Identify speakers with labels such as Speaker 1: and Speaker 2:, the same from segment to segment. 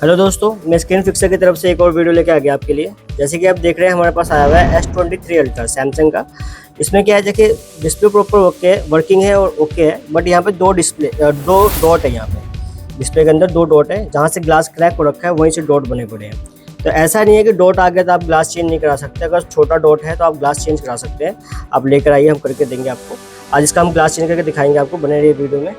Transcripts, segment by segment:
Speaker 1: Hello दोस्तों, मैं screen fixer की तरफ से एक और वीडियो लेके आ गया आपके लिए। जैसे कि आप देख रहे हैं, हमारे पास आया हुआ है S23 अल्ट्रा सैमसंग का। इसमें क्या है, देखिए डिस्प्ले प्रॉपर ओके है, वर्किंग है और ओके है, बट यहाँ पे दो डॉट है। यहाँ पे डिस्प्ले के अंदर दो डॉट है, जहाँ से ग्लास क्रैक हो रखा है वहीं से डॉट बने पड़े हैं। तो ऐसा नहीं है कि डॉट आ गया तो आप ग्लास चेंज नहीं करा सकते। अगर छोटा डॉट है तो आप ग्लास चेंज करा सकते हैं। आप लेकर आइए, हम करके देंगे आपको। आज इसका हम ग्लास चेंज करके दिखाएंगे आपको, बने रहिए वीडियो में।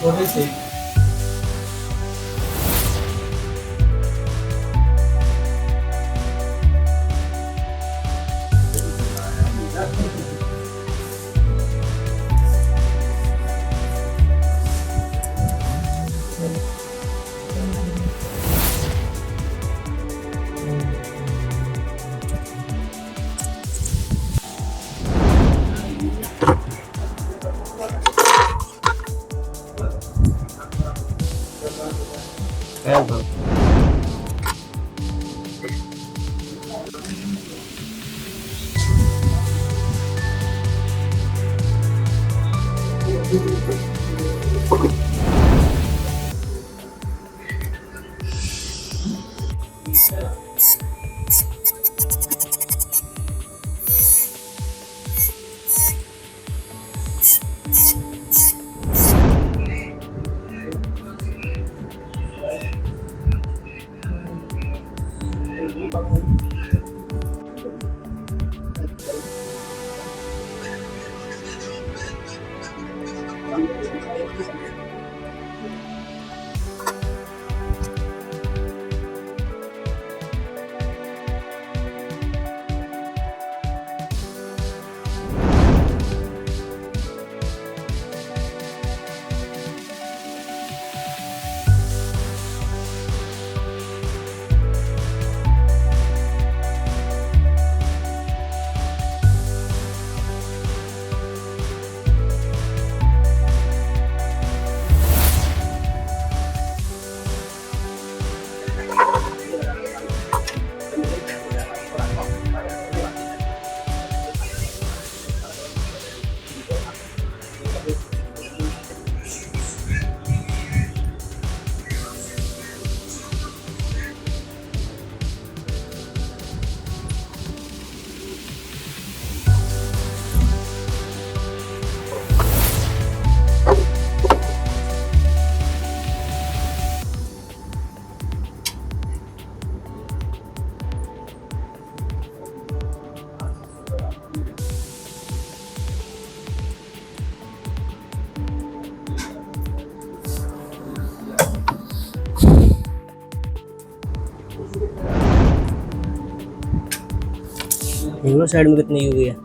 Speaker 1: थोड़ी सी साइड में कितनी हुई है।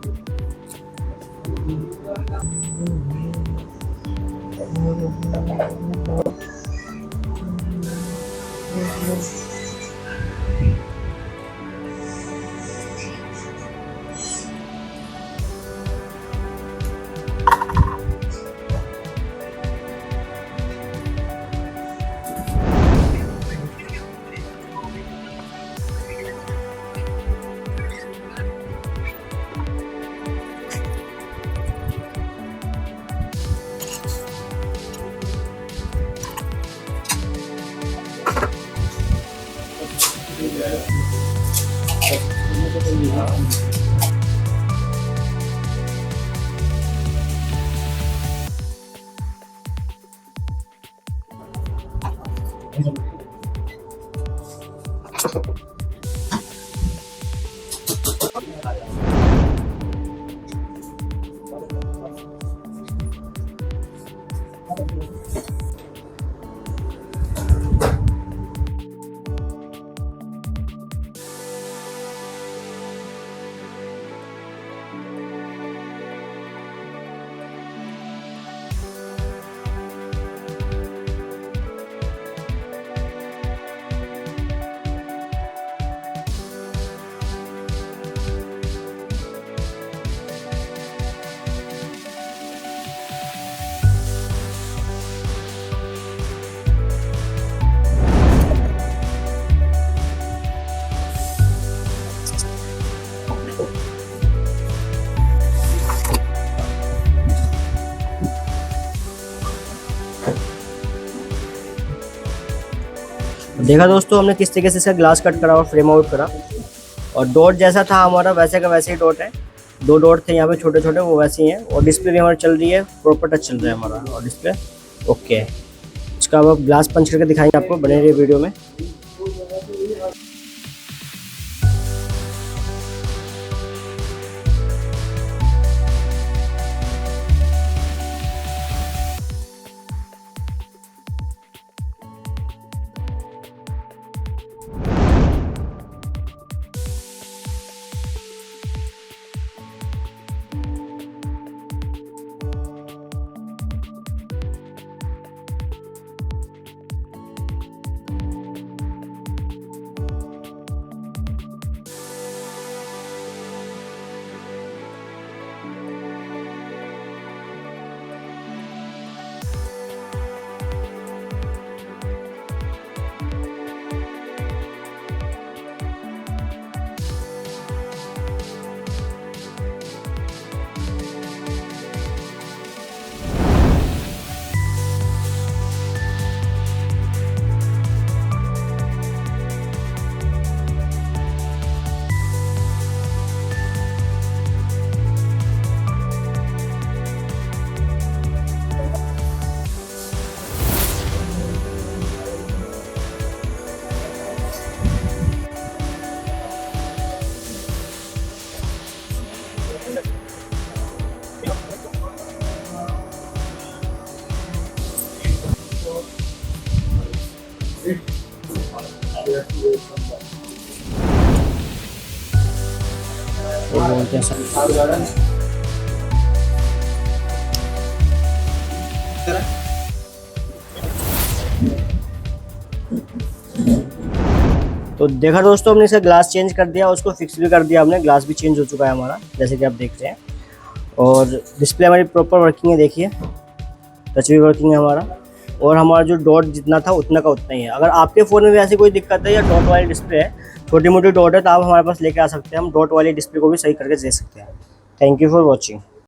Speaker 1: देखा दोस्तों हमने किस तरीके से इसका ग्लास कट करा और फ्रेम आउट करा, और डॉट जैसा था हमारा वैसे का वैसे ही डॉट है। दो डॉट थे यहाँ पे छोटे छोटे, वो वैसे ही हैं, और डिस्प्ले भी हमारी चल रही है, प्रॉपर टच चल रहा है हमारा, और डिस्प्ले ओके है। इसका अब ग्लास पंच करके दिखाएंगे आपको, बने रहिए वीडियो में। बोलते हैं तो देखा दोस्तों हमने इसका ग्लास चेंज कर दिया, उसको फिक्स भी कर दिया हमने, ग्लास भी चेंज हो चुका है हमारा जैसे कि आप देख रहे हैं। और डिस्प्ले हमारी प्रॉपर वर्किंग है, देखिए टच भी वर्किंग है हमारा, और हमारा जो डॉट जितना था उतना का उतना ही है। अगर आपके फ़ोन में भी ऐसी कोई दिक्कत है या डॉट वाली डिस्प्ले है, छोटी मोटी डॉट है, तो आप हमारे पास लेके आ सकते हैं, हम डॉट वाली डिस्प्ले को भी सही करके दे सकते हैं। Thank you for watching.